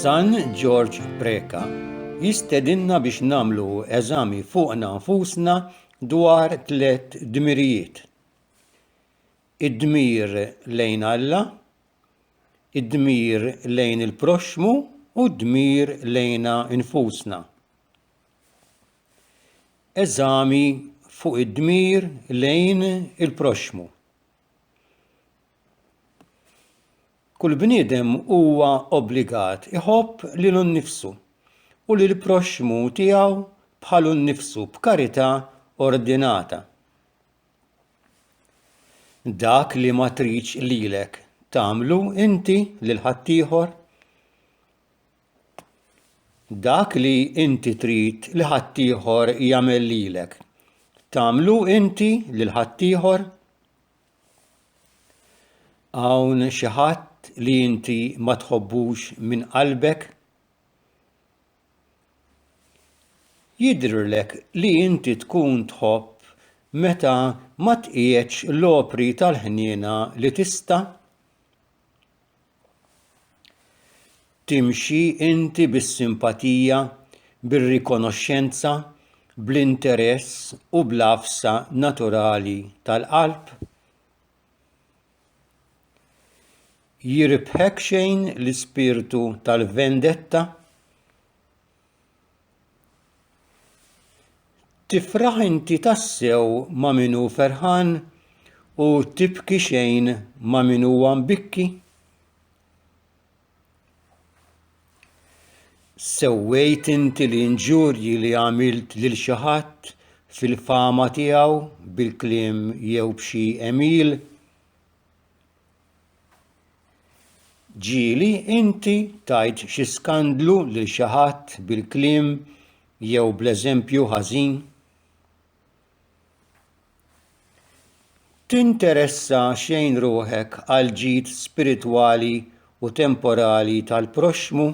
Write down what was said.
San George Preka jistedinna biex namlu eżami fuqna nfusna dwar 3 dmirijiet. Id-dmir lejn Alla, id-dmir lejn il-proxmu u d-dmir lejna infusna. Eżami fuq id-dmir lejn il-proxmu. Kull bniedem huwa obbligat iħobb lilu nnifsu u lill-proxmu tiegħu bħalu nnifsu b'karità ordinata. Dak li ma tridx lilek tagħmlu inti lil ħaddieħor. Dak li inti trid li ħaddieħor jagħmel lilek tagħmlu inti lil ħaddieħor. Hawn xi ħadd li inti ma tħobbux minn qalbek? Jidhirlek li inti tkun tħobb meta ma tqiegħedx l-opri tal-ħniena li tista'? Timxi inti bis-simpatija, bir-rikonoxxenza, bl-interess u bl-għafsa naturali tal-qalb? Jirbħek xejn l-ispirtu tal-vendetta? Tifraħ inti tassew ma' min hu ferħan u tibki xejn ma' min huwa mbikki? Sewwejt inti l-inġurji li għamilt lil xi ħadd fil-fama tiegħu bil-kliem jew b'xi emil? Ġieli inti tajt xi skandlu lil xi ħadd bil-kliem jew bl-eżempju ħażin? Tinteressa xejn ruħek għal ġid spiritwali u temporali tal-proxmu?